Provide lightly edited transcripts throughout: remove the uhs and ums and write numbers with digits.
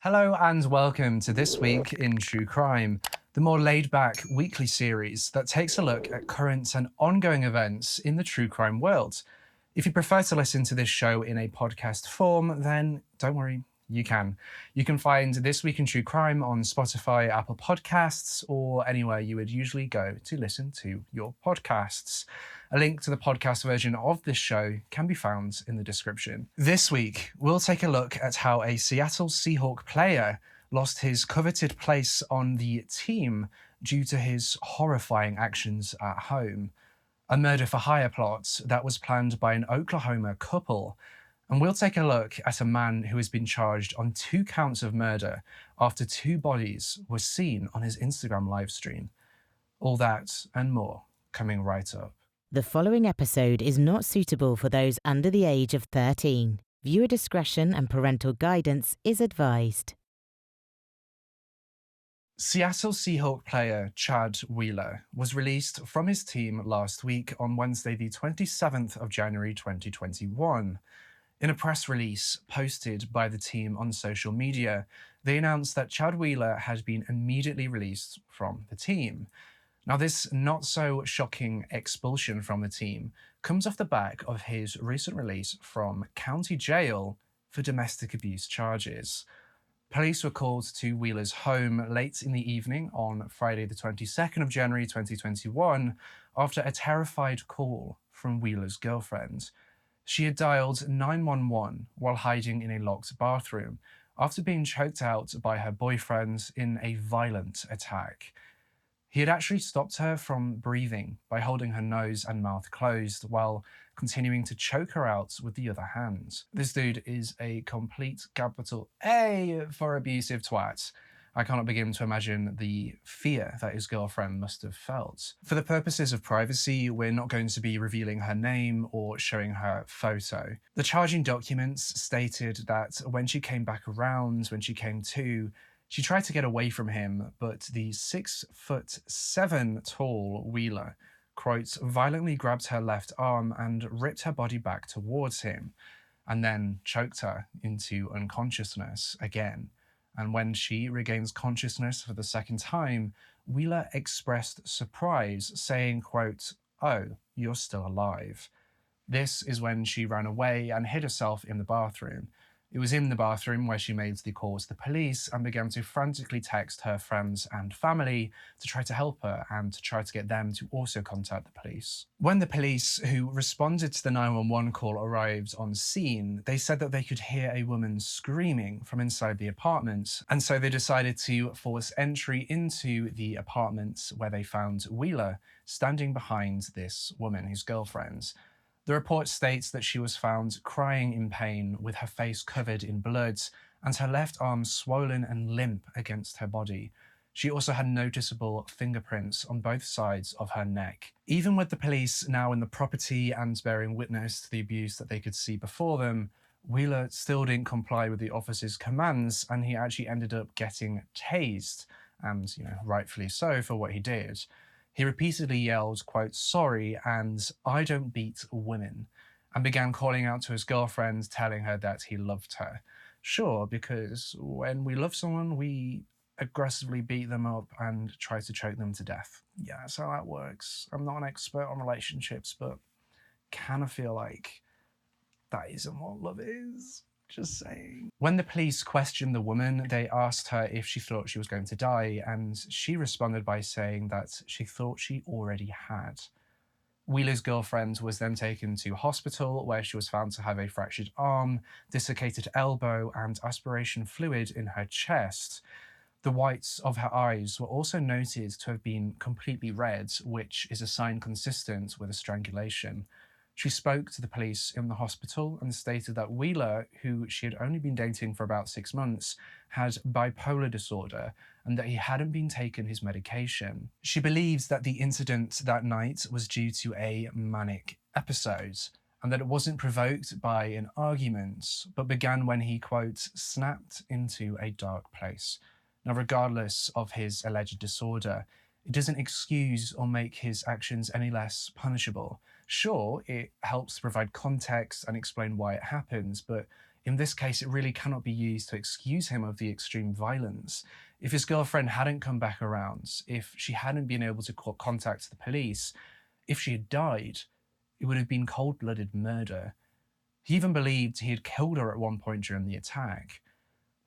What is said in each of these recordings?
Hello and welcome to This Week in True Crime, the more laid-back weekly series that takes a look at current and ongoing events in the true crime world. If you prefer to listen to this show in a podcast form, then don't worry, you can. You can find This Week in True Crime on Spotify, Apple Podcasts, or anywhere you would usually go to listen to your podcasts. A link to the podcast version of this show can be found in the description. This week, we'll take a look at how a Seattle Seahawk player lost his coveted place on the team due to his horrifying actions at home. A murder-for-hire plot that was planned by an Oklahoma couple. And we'll take a look at a man who has been charged on 2 counts of murder after 2 bodies were seen on his Instagram livestream. All that and more coming right up. The following episode is not suitable for those under the age of 13. Viewer discretion and parental guidance is advised. Seattle Seahawk player Chad Wheeler was released from his team last week on Wednesday the 27th of January 2021. In a press release posted by the team on social media, they announced that Chad Wheeler had been immediately released from the team. Now, this not-so-shocking expulsion from the team comes off the back of his recent release from county jail for domestic abuse charges. Police were called to Wheeler's home late in the evening on Friday the 22nd of January 2021 after a terrified call from Wheeler's girlfriend. She had dialed 911 while hiding in a locked bathroom after being choked out by her boyfriend in a violent attack. He had actually stopped her from breathing by holding her nose and mouth closed while continuing to choke her out with the other hand. This dude is a complete capital A for abusive twat. I cannot begin to imagine the fear that his girlfriend must have felt. For the purposes of privacy, we're not going to be revealing her name or showing her photo. The charging documents stated that when she came back around, when she came to, she tried to get away from him, but the 6'7" tall Wheeler, quote, violently grabbed her left arm and ripped her body back towards him, and then choked her into unconsciousness again. And when she regains consciousness for the second time, Wheeler expressed surprise, saying, quote, "Oh, you're still alive." This is when she ran away and hid herself in the bathroom. It was in the bathroom where she made the call to the police and began to frantically text her friends and family to try to help her and to try to get them to also contact the police. When the police who responded to the 911 call arrived on scene, they said that they could hear a woman screaming from inside the apartment, and so they decided to force entry into the apartment where they found Wheeler standing behind this woman, his girlfriend. The report states that she was found crying in pain with her face covered in blood and her left arm swollen and limp against her body. She also had noticeable fingerprints on both sides of her neck. Even with the police now in the property and bearing witness to the abuse that they could see before them, Wheeler still didn't comply with the officer's commands, and he actually ended up getting tased, and rightfully so for what he did. He repeatedly yelled, quote, "sorry," and "I don't beat women," and began calling out to his girlfriend, telling her that he loved her. Sure, because when we love someone, we aggressively beat them up and try to choke them to death. Yeah, that's how that works. I'm not an expert on relationships, but kind of feel like that isn't what love is. Just saying. When the police questioned the woman, they asked her if she thought she was going to die, and she responded by saying that she thought she already had. Wheeler's girlfriend was then taken to hospital, where she was found to have a fractured arm, dislocated elbow, and aspiration fluid in her chest. The whites of her eyes were also noted to have been completely red, which is a sign consistent with a strangulation. She spoke to the police in the hospital and stated that Wheeler, who she had only been dating for about 6 months, had bipolar disorder and that he hadn't been taking his medication. She believes that the incident that night was due to a manic episode and that it wasn't provoked by an argument, but began when he, quote, snapped into a dark place. Now, regardless of his alleged disorder, it doesn't excuse or make his actions any less punishable. Sure, it helps provide context and explain why it happens, but In this case, it really cannot be used to excuse him of the extreme violence. If his girlfriend hadn't come back around, if she hadn't been able to contact the police, if she had died, it would have been cold-blooded murder. He even believed he had killed her at one point during the attack.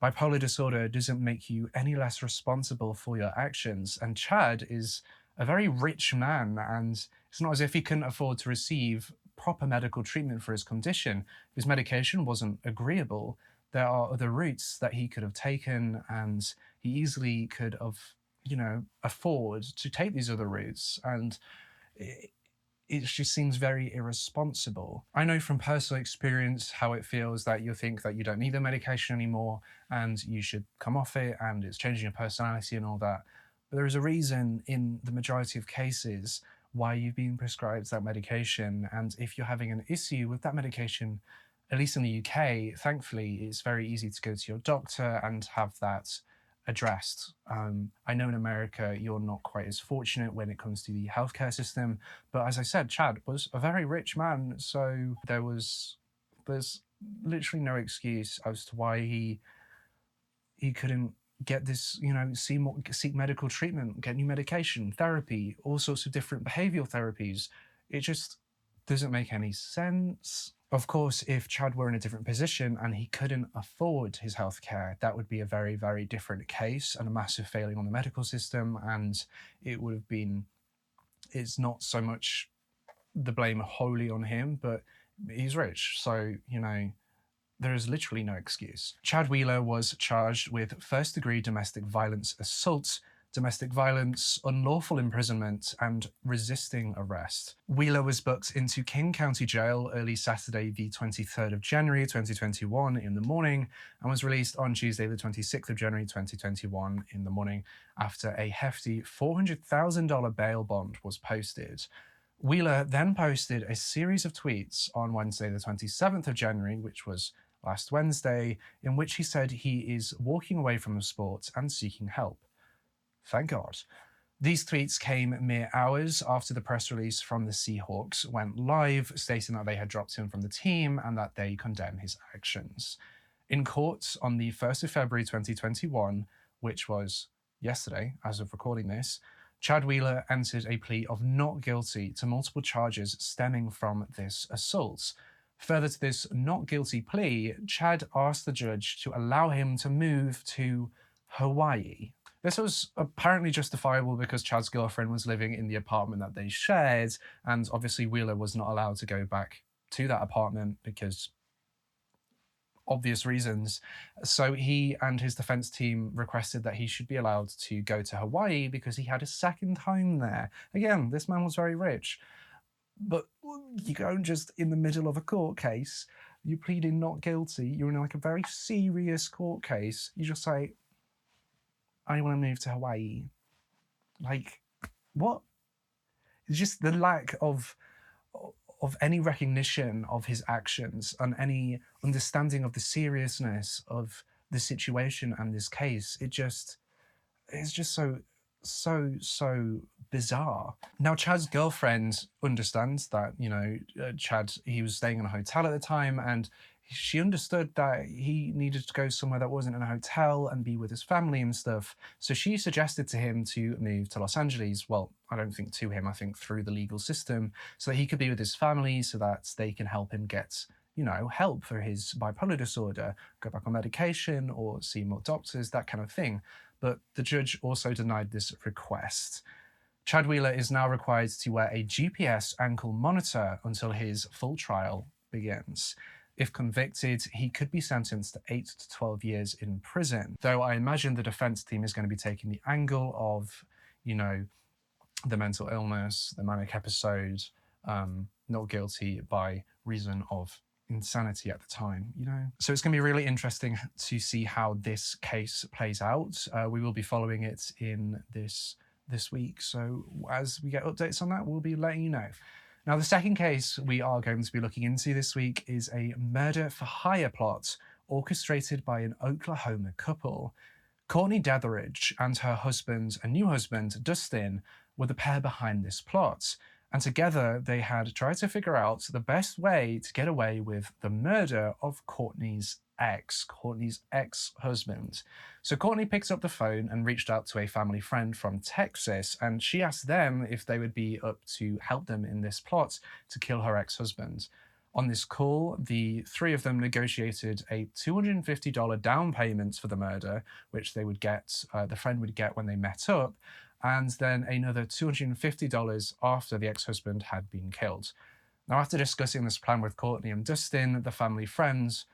Bipolar disorder doesn't make you any less responsible for your actions, and Chad is a very rich man, and it's not as if he couldn't afford to receive proper medical treatment for his condition. If his medication wasn't agreeable, there are other routes that he could have taken, and he easily could have, afford to take these other routes, and it just seems very irresponsible. I know from personal experience how it feels that you think that you don't need the medication anymore and you should come off it and it's changing your personality and all that. But there is a reason in the majority of cases why you've been prescribed that medication. And if you're having an issue with that medication, at least in the UK, thankfully, it's very easy to go to your doctor and have that addressed. I know in America you're not quite as fortunate when it comes to the healthcare system, but as I said, Chad was a very rich man, so there's literally no excuse as to why he couldn't get this, seek medical treatment, get new medication, therapy, all sorts of different behavioral therapies. It just doesn't make any sense. Of course, if Chad were in a different position and he couldn't afford his healthcare, that would be a very, very different case and a massive failing on the medical system. And it would have been, it's not so much the blame wholly on him, but he's rich. So, there is literally no excuse. Chad Wheeler was charged with first-degree domestic violence assault, domestic violence, unlawful imprisonment, and resisting arrest. Wheeler was booked into King County Jail early Saturday, the 23rd of January 2021 in the morning, and was released on Tuesday, the 26th of January 2021 in the morning after a hefty $400,000 bail bond was posted. Wheeler then posted a series of tweets on Wednesday, the 27th of January, which was last Wednesday, in which he said he is walking away from the sport and seeking help. Thank God. These tweets came mere hours after the press release from the Seahawks went live, stating that they had dropped him from the team and that they condemn his actions. In court on the 1st of February 2021, which was yesterday, as of recording this, Chad Wheeler entered a plea of not guilty to multiple charges stemming from this assault. Further to this not guilty plea, Chad asked the judge to allow him to move to Hawaii. This was apparently justifiable because Chad's girlfriend was living in the apartment that they shared, and obviously Wheeler was not allowed to go back to that apartment because obvious reasons. So he and his defense team requested that he should be allowed to go to Hawaii because he had a second home there. Again, this man was very rich. But you don't just, in the middle of a court case, you pleading not guilty, you're in like a very serious court case, you just say, I want to move to Hawaii. Like, what? It's just the lack of any recognition of his actions and any understanding of the seriousness of the situation and this case. It's just so bizarre. Now, Chad's girlfriend understands that, Chad, he was staying in a hotel at the time, and she understood that he needed to go somewhere that wasn't in a hotel and be with his family and stuff. So she suggested to him to move to Los Angeles. Well, I don't think to him, I think through the legal system, so that he could be with his family, so that they can help him get, help for his bipolar disorder, go back on medication or see more doctors, that kind of thing. But the judge also denied this request. Chad Wheeler is now required to wear a GPS ankle monitor until his full trial begins. If convicted, he could be sentenced to 8 to 12 years in prison. Though I imagine the defense team is going to be taking the angle of, the mental illness, the manic episode, not guilty by reason of insanity at the time, So it's going to be really interesting to see how this case plays out. We will be following it in this week. So as we get updates on that, we'll be letting you know. Now, the second case we are going to be looking into this week is a murder for hire plot orchestrated by an Oklahoma couple. Courtney Detheridge and her husband, a new husband, Dustin, were the pair behind this plot. And together they had tried to figure out the best way to get away with the murder of Courtney's ex, Courtney's ex-husband. So Courtney picked up the phone and reached out to a family friend from Texas, and she asked them if they would be up to help them in this plot to kill her ex-husband. On this call, the three of them negotiated a $250 down payment for the murder, which they would get, the friend would get when they met up, and then another $250 after the ex-husband had been killed. Now, after discussing this plan with Courtney and Dustin, the family friends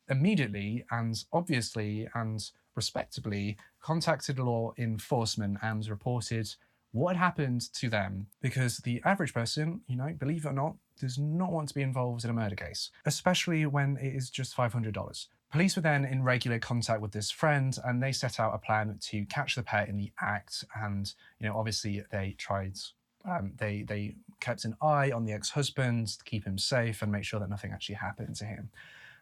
immediately and obviously and respectably contacted law enforcement and reported what had happened to them, because the average person, believe it or not, does not want to be involved in a murder case, especially when it is just $500. Police were then in regular contact with this friend, and they set out a plan to catch the pair in the act. And obviously they tried. They kept an eye on the ex-husband to keep him safe and make sure that nothing actually happened to him.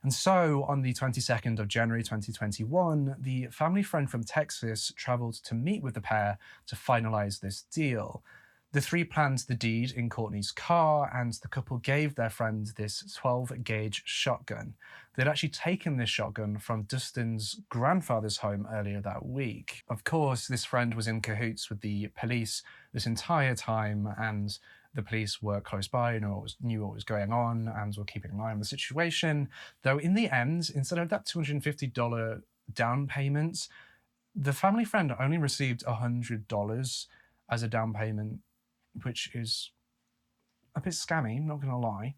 And so on the 22nd of January 2021, the family friend from Texas traveled to meet with the pair to finalize this deal. The three planned the deed in Courtney's car, and the couple gave their friend this 12-gauge shotgun. They'd actually taken this shotgun from Dustin's grandfather's home earlier that week. Of course, this friend was in cahoots with the police this entire time, and the police were close by, knew what was going on, and were keeping an eye on the situation. Though in the end, instead of that $250 down payment, the family friend only received $100 as a down payment, which is a bit scammy, not going to lie.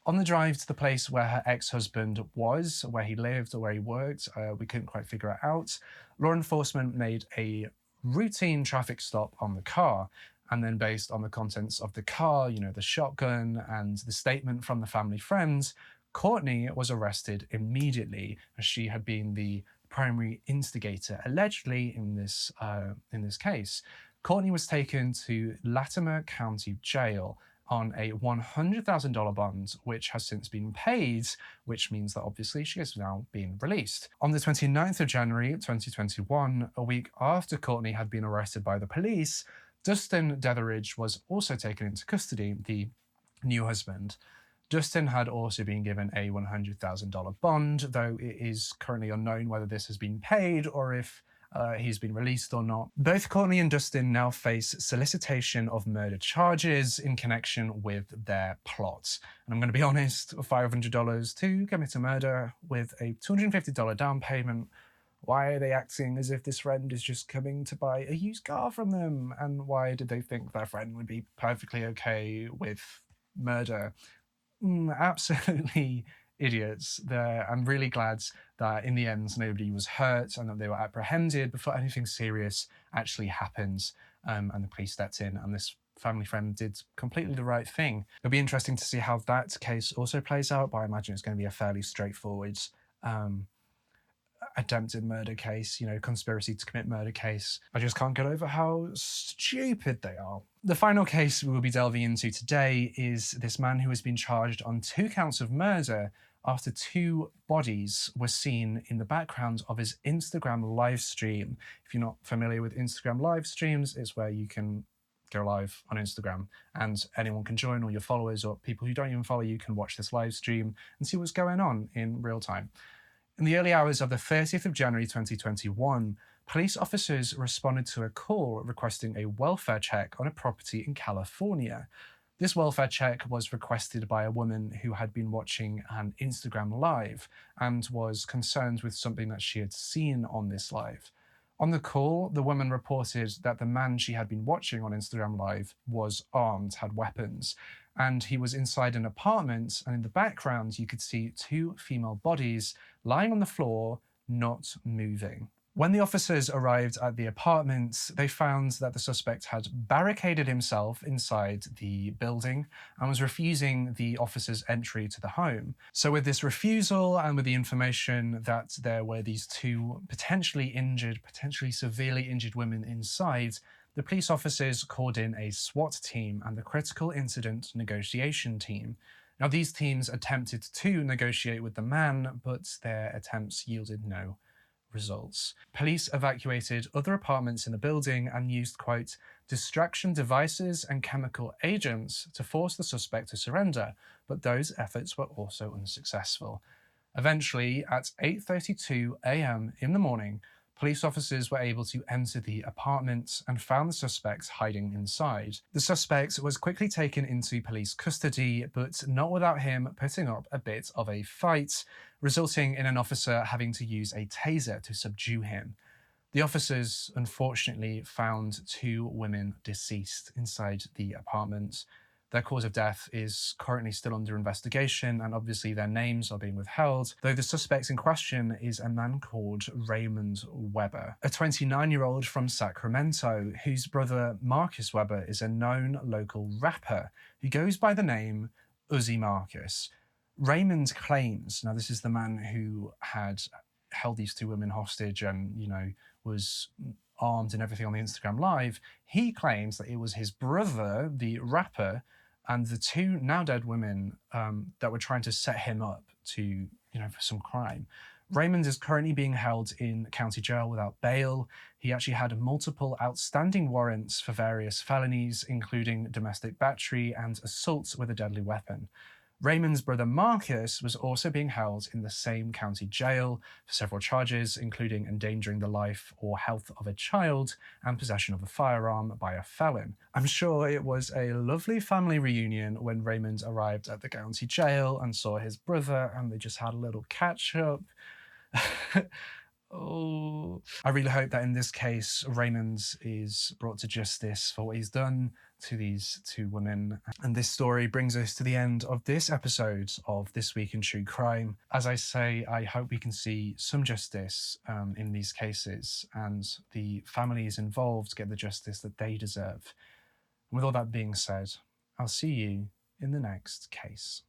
On the drive to the place where her ex-husband was, where he lived or where he worked, we couldn't quite figure it out. Law enforcement made a routine traffic stop on the car. And then based on the contents of the car, the shotgun and the statement from the family friends, Courtney was arrested immediately, as she had been the primary instigator, allegedly, in this case. Courtney was taken to Latimer County Jail on a $100,000 bond, which has since been paid, which means that obviously she has now been released. On the 29th of January 2021, a week after Courtney had been arrested by the police, Dustin Detheridge was also taken into custody, the new husband. Dustin had also been given a $100,000 bond, though it is currently unknown whether this has been paid or if he's been released or not. Both Courtney and Dustin now face solicitation of murder charges in connection with their plot. And I'm going to be honest, $500 to commit a murder with a $250 down payment. Why are they acting as if this friend is just coming to buy a used car from them? And why did they think their friend would be perfectly okay with murder? Absolutely idiots. I'm really glad that in the end nobody was hurt and that they were apprehended before anything serious actually happened, and the police stepped in, and this family friend did completely the right thing. It'll be interesting to see how that case also plays out, but I imagine it's going to be a fairly straightforward attempted murder case, conspiracy to commit murder case. I just can't get over how stupid they are. The final case we will be delving into today is this man who has been charged on 2 counts of murder after 2 bodies were seen in the background of his Instagram live stream. If you're not familiar with Instagram live streams, it's where you can go live on Instagram and anyone can join, or your followers or people who don't even follow you can watch this live stream and see what's going on in real time. In the early hours of the 30th of January 2021, police officers responded to a call requesting a welfare check on a property in California. This welfare check was requested by a woman who had been watching an Instagram live and was concerned with something that she had seen on this live. On the call, the woman reported that the man she had been watching on Instagram live was armed, had weapons, and he was inside an apartment, and in the background you could see 2 female bodies lying on the floor, not moving. When the officers arrived at the apartment, they found that the suspect had barricaded himself inside the building and was refusing the officers' entry to the home. So with this refusal and with the information that there were these 2 potentially severely injured women inside, the police officers called in a SWAT team and the Critical Incident Negotiation Team. Now, these teams attempted to negotiate with the man, but their attempts yielded no results. Police evacuated other apartments in the building and used, quote, distraction devices and chemical agents to force the suspect to surrender, but those efforts were also unsuccessful. Eventually, at 8:32 a.m. in the morning, police officers were able to enter the apartment and found the suspect hiding inside. The suspect was quickly taken into police custody, but not without him putting up a bit of a fight, resulting in an officer having to use a taser to subdue him. The officers unfortunately found two women deceased inside the apartment. Their cause of death is currently still under investigation, and obviously their names are being withheld, though the suspect in question is a man called Raymond Weber, a 29-year-old from Sacramento, whose brother Marcus Weber is a known local rapper who goes by the name Uzi Marcus. Raymond claims, now this is the man who had held these two women hostage and, was armed and everything on the Instagram Live, he claims that it was his brother, the rapper, and the two now dead women that were trying to set him up to, for some crime. Raymond is currently being held in county jail without bail. He actually had multiple outstanding warrants for various felonies, including domestic battery and assault with a deadly weapon. Raymond's brother Marcus was also being held in the same county jail for several charges, including endangering the life or health of a child and possession of a firearm by a felon. I'm sure it was a lovely family reunion when Raymond arrived at the county jail and saw his brother, and they just had a little catch up. Oh, I really hope that in this case, Raymond is brought to justice for what he's done to these two women. And this story brings us to the end of this episode of This Week in True Crime. As I say, I hope we can see some justice in these cases and the families involved get the justice that they deserve. And with all that being said, I'll see you in the next case.